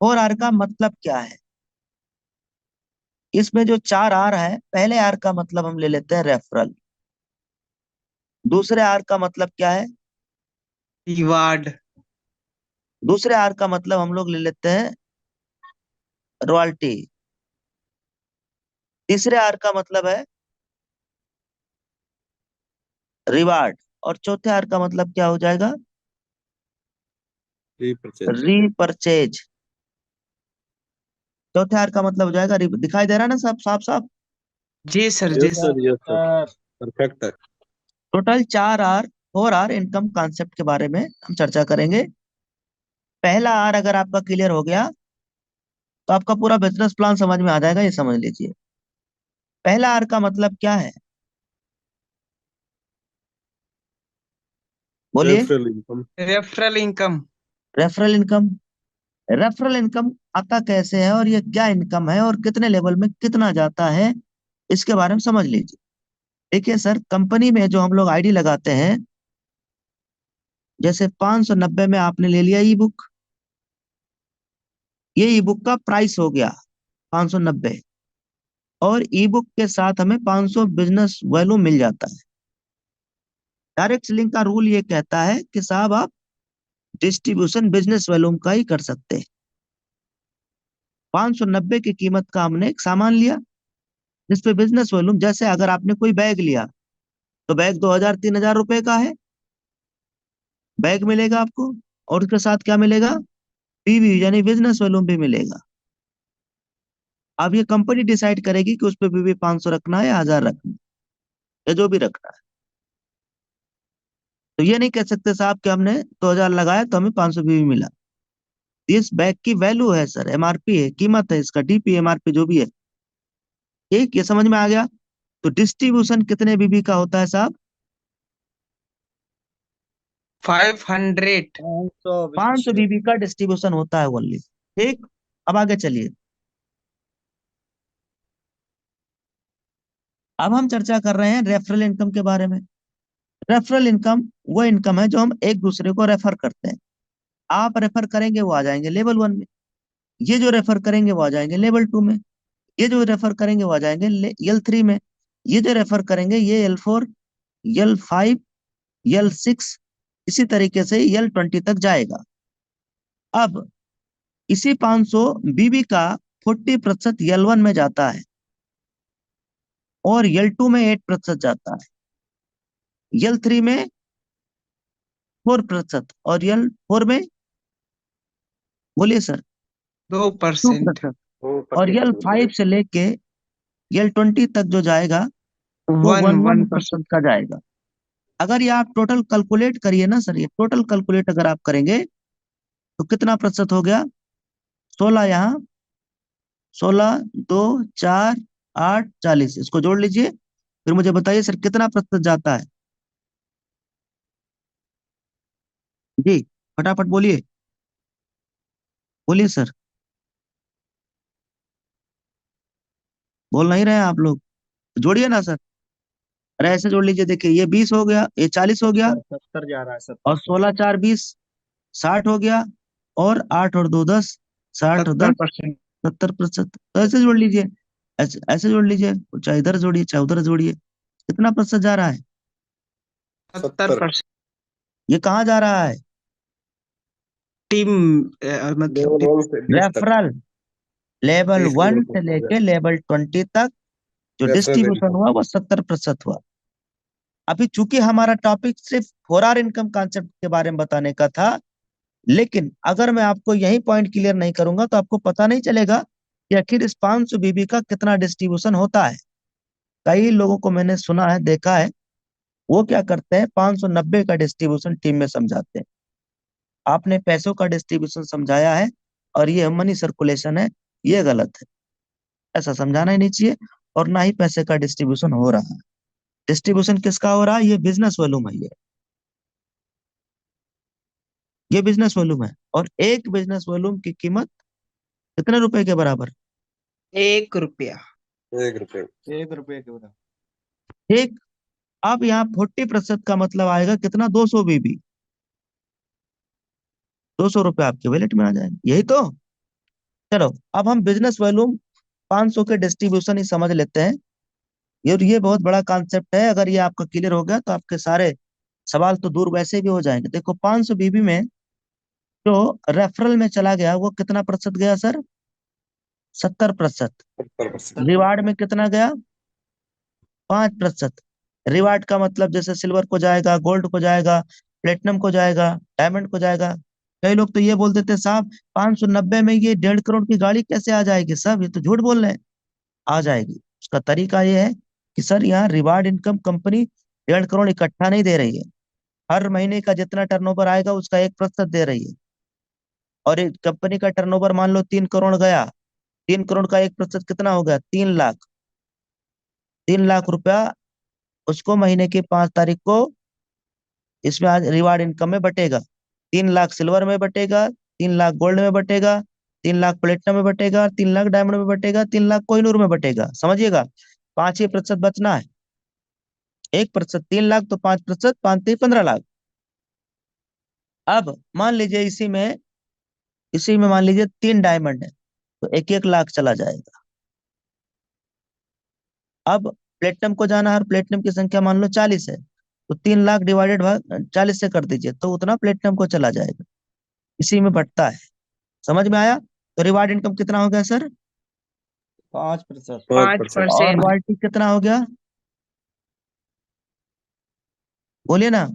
Four are का मतलब क्या है? इसमें जो चार आर है, पहले आर का मतलब हम ले लेते हैं रेफरल। दूसरे आर का मतलब क्या है? रिवार्ड। दूसरे आर का मतलब हम लोग ले लेते हैं रॉयल्टी। तीसरे आर का मतलब है रिवार्ड। और चौथे आर का मतलब क्या हो जाएगा? रीपरचेज। रीपरचेज। चौथे आर का मतलब हो जाएगा दिखाई दे रहा है ना सब साफ साफ? जी सर, जी yes sir. Sir, yes sir. Perfect है। टोटल चार R, four R income concept के बारे में हम चर्चा करेंगे। पहला आर अगर आपका क्लियर हो गया तो आपका पूरा बिजनेस प्लान समझ में आ जाएगा, ये समझ लीजिए। पहला आर का मतलब क्या है? बोलिए। Referral income. Referral income. Referral income. Referral income आता कैसे है और ये क्या इनकम है और कितने लेवल में कितना जाता है, इसके बारे में समझ लीजिए। देखिए सर, कंपनी में जो हम लोग आईडी लगाते हैं, जैसे 590 में आपने ले लिया ई बुक, ये ई बुक का प्राइस हो गया 590। और ई बुक के साथ हमें 500 बिजनेस वैल्यू मिल जाता है। डायरेक्ट लिंक का रूल ये कहता है कि साहब आप डिस्ट्रीब्यूशन बिजनेस वैल्यूम का ही कर सकते हैं। 590 की कीमत का हमने एक सामान लिया जिसपे बिजनेस वॉल्यूम, जैसे अगर आपने कोई बैग लिया तो बैग 2000 3000 रुपए का है, बैग मिलेगा आपको। और उसके साथ क्या मिलेगा? पीवी यानी बिजनेस वॉल्यूम भी मिलेगा। अब ये कंपनी डिसाइड करेगी कि उस पे पीवी 500 रखना है या 1000 रखना है, या जो भी रखना है। तो ये नहीं कह सकते साहब कि हमने 2000 लगाया तो हमें 500 पीवी मिला। इस बैग की वैल्यू है सर, एमआरपी है, कीमत है इसका, डीपी एमआरपी जो भी है। ठीक, ये समझ में आ गया? तो डिस्ट्रीब्यूशन कितने बीबी का होता है साहब? 500। 500 बीबी का डिस्ट्रीब्यूशन होता है ओनली। ठीक। अब आगे चलिए। अब हम चर्चा कर रहे हैं रेफरल इनकम के बारे में। रेफरल इनकम वो इनकम है जो हम एक दूसरे को रेफर करते हैं। आप रेफर करेंगे वो आ जाएंगे लेवल वन में, ये जो रेफर करेंगे वो आ जाएंगे लेवल टू में, ये जो रेफर करेंगे वो आ जाएंगे यल थ्री में, ये जो रेफर करेंगे ये यल फोर, यल फाइव, यल सिक्स, इसी तरीके से यल 20 तक जाएगा। अब इसी 500 बीबी का 40% यल वन में जाता है, और यल टू में 8% जाता है, यल थ्री में 4%, और यल फोर में, बोलिए सर, दो टू परसेंट प्रतिशत वो और यल फाइव से लेके यल 20 तक जो जाएगा वो one one one one percent percent का जाएगा। अगर ये आप टोटल कैलकुलेट करिए ना सर, ये टोटल कैलकुलेट अगर आप करेंगे तो कितना प्रतिशत हो गया? 16 यहाँ, 16, 2, 4, 8, 40, इसको जोड़ लीजिए। फिर मुझे बताइए सर कितना प्रतिशत जाता है? जी, फटाफट बोलिए, बोलिए सर। बोल नहीं रहे हैं आप लोग? जोड़िए ना सर। अरे ऐसे जोड़ लीजिए, देखिए ये 20 हो गया, ये 40 हो गया, 70 जा रहा है, और 16 4 20, 60 हो गया, और 8 और 2 10, 60 और 10 70%। 70%। तो ऐसे जोड़ लीजिए, ऐसे ऐसे जोड़ लीजिए, चाहे इधर जोड़िए चाहे उधर जोड़िए। कितना प्रतिशत जा रहा है? 70। 70%। ये कहाँ जा रहा है? टीम, मतलब लेवल 1 से 20 तक। रेफरल। लेवल 30 लेवल वन तक से हो गया। लेके लेवल 20 तक जो रेफरल डिस्ट्रीब्यूशन इनकम। हुआ वो 70% हुआ। अभी चूंकि हमारा टॉपिक सिर्फ 4R इनकम कॉन्सेप्ट के बारे में बताने का था, लेकिन अगर मैं आपको यही पॉइंट क्लियर नहीं करूंगा तो आपको पता नहीं चलेगा कि आखिर इस 500 बीबी का कितना डिस्ट्रीब्यूशन होता है। कई लोगों को मैंने सुना है, देखा है, वो क्या करते हैं 590 का डिस्ट्रीब्यूशन टीम में समझाते हैं। आपने पैसों का डिस्ट्रीब्यूशन समझाया है और ये मनी सर्कुलेशन है, ये गलत है। ऐसा समझाना ही नहीं चाहिए। और ना ही पैसे का डिस्ट्रीब्यूशन हो रहा है। डिस्ट्रीब्यूशन किसका हो रहा है? ये बिजनेस वॉल्यूम है, ये बिजनेस वॉल्यूम है। और एक बिजनेस वॉल्यूम की कीमत कितने रुपए के बराबर? 1 रुपया। 1 रुपए। 1 रुपए के बराबर। एक। अब यहाँ 40% का मतलब आएगा कितना? 200 बीबी। 200 रुपए आपके वैलेट में आ जाएंगे, यही तो। चलो अब हम बिजनेस वॉल्यूम 500 के डिस्ट्रीब्यूशन ही समझ लेते हैं। ये बहुत बड़ा कॉन्सेप्ट है। अगर ये आपका क्लियर हो गया तो आपके सारे सवाल तो दूर वैसे भी हो जाएंगे। देखो 500 बीबी में जो रेफरल में चला गया वो कितना प्रतिशत गया सर? 70%। 70%। रिवार्ड में कितना गया? 5%। रिवार्ड का मतलब जैसे सिल्वर को जाएगा, गोल्ड को जाएगा, प्लेटिनम को जाएगा, डायमंड को जाएगा। कई लोग तो ये बोल देते हैं, साहब 590 में ये 1.5 करोड़ की गाड़ी कैसे आ जाएगी? साहब ये तो झूठ बोल रहे हैं। आ जाएगी। उसका तरीका ये है कि सर यहाँ रिवार्ड इनकम कंपनी 1.5 करोड़ इकट्ठा नहीं दे रही है। हर महीने का जितना टर्नओवर आएगा उसका 1% दे रही है। और एक कंपनी का टर्नओवर मान लो 3 करोड़ गया, 3 करोड़ का 1% कितना हो गया? 3 लाख। 3 लाख रुपया उसको महीने की 5 तारीख को इसमें आज रिवार्ड इनकम में बटेगा। 3 लाख सिल्वर में बटेगा, 3 लाख गोल्ड में बटेगा, 3 लाख प्लेटिनम में बटेगा, 3 लाख डायमंड में बटेगा, 3 लाख कोहिनूर में बटेगा। समझिएगा, 5 ही प्रतिशत बचना है। 1%, 3 लाख तो 5%, 5 3 15 लाख। अब मान लीजिए इसी में मान लीजिए 3 डायमंड है तो 1 1 लाख चला जाएगा। अब प्लेटिनम को जाना है और प्लेटिनम की संख्या मान लो 40 है तो 3 लाख डिवाइडेड बाय 40 से कर दीजिए तो उतना प्लेटिनम को चला जाएगा। इसी में बढ़ता है। समझ में आया? तो रिवार्ड इनकम कितना हो गया सर? 5%। 5%। और रॉयल्टी कितना हो गया? बोलिए ना।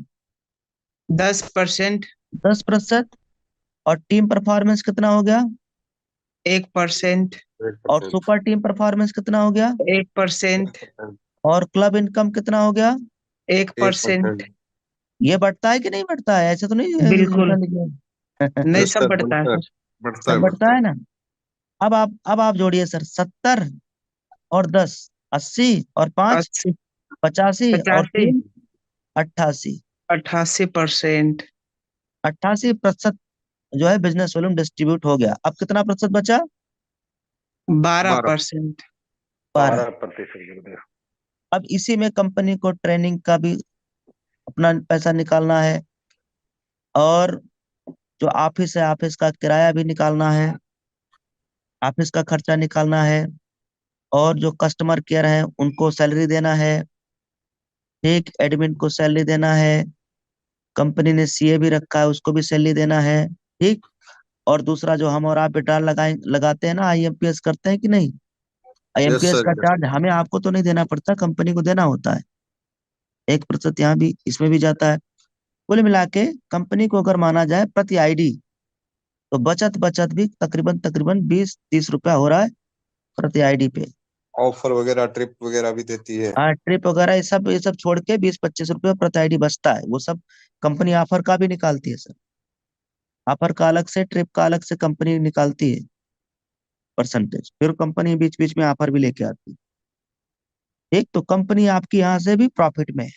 10%। 10%। और टीम परफॉर्मेंस कितना हो गया? 1%। और सुपर टीम परफॉर्मेंस कितना हो गया? 1%। और क्लब इनकम कितना हो गया? 1%। ये बढ़ता है कि नहीं बढ़ता है? ऐसे तो नहीं बिल्कुल लिखा लिखा नहीं, सब बढ़ता है सर। बढ़ता सब है, बढ़ता है ना। अब आप जोड़िए सर, 70 और 10 80 और 5 80, 85 और 85, 3 88। 88%। 88% जो है बिजनेस वॉल्यूम डिस्ट्रीब्यूट हो गया। अब कितना प्रतिशत बचा? 12%। 12। 12%। अब इसी में कंपनी को ट्रेनिंग का भी अपना पैसा निकालना है, और जो ऑफिस है ऑफिस का किराया भी निकालना है, ऑफिस का खर्चा निकालना है, और जो कस्टमर केयर है उनको सैलरी देना है, एक एडमिन को सैलरी देना है, कंपनी ने सीए भी रखा है उसको भी सैलरी देना है। ठीक। और दूसरा जो हम और आप विड्रॉल लगाते हैं ना, आईएमपीएस करते हैं कि नहीं? यस आईएमपीएस सर, का यस। चार्ज हमें आपको तो नहीं देना पड़ता, कंपनी को देना होता है। 1% यहाँ भी इसमें भी जाता है। कुल मिला के कंपनी को अगर माना जाए प्रति आईडी तो बचत बचत भी तकरीबन तकरीबन 20-30 रुपया हो रहा है प्रति आईडी पे। ऑफर वगैरह, ट्रिप वगैरह भी देती है। हाँ, ट्रिप वगैरह ये सब छोड़ के 20-25 रुपये प्रति आईडी बचता है। वो सब कंपनी ऑफर का भी निकालती है सर। ऑफर का अलग से, ट्रिप का अलग से कंपनी निकालती है परसेंटेज। फिर कंपनी बीच बीच में ऑफर भी लेके आती है। एक तो कंपनी आपकी यहाँ से भी प्रॉफिट में है,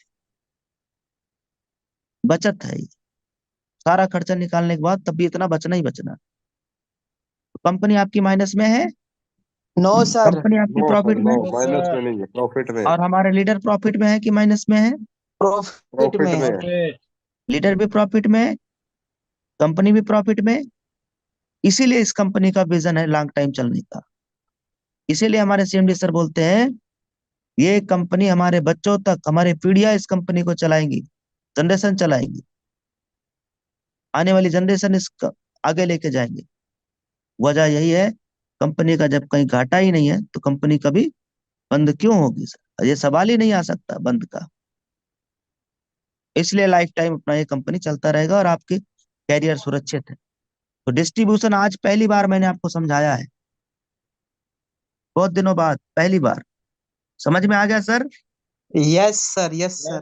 बचत है ये। सारा खर्चा निकालने के बाद तब भी इतना बचना ही बचना। कंपनी आपकी माइनस में है, नो सर। कंपनी आपकी नो सर, प्रॉफिट में, नो, माइनस में नहीं है, प्रॉफिट में है। और हमारे लीडर प्रॉफिट में है कि माइनस में है? प्रॉफिट प्रॉफिट में में है। है। लीडर भी प्रॉफिट में है, कंपनी भी प्रॉफिट में। इसीलिए इस कंपनी का विजन है लॉन्ग टाइम चलने का। इसीलिए हमारे सीएमडी सर बोलते हैं ये कंपनी हमारे बच्चों तक, हमारे पीढ़ियां इस कंपनी को चलाएंगी, जनरेशन चलाएंगी, आने वाली जनरेशन आगे लेके जाएंगे। वजह यही है, कंपनी का जब कहीं घाटा ही नहीं है तो कंपनी कभी बंद क्यों होगी सर? ये सवाल ही नहीं आ सकता बंद का। इसलिए लाइफ टाइम अपना ये कंपनी चलता रहेगा और आपकी कैरियर सुरक्षित है। तो डिस्ट्रीब्यूशन आज पहली बार मैंने आपको समझाया है, बहुत दिनों बाद पहली बार। समझ में आ गया sir? Yes sir, yes sir.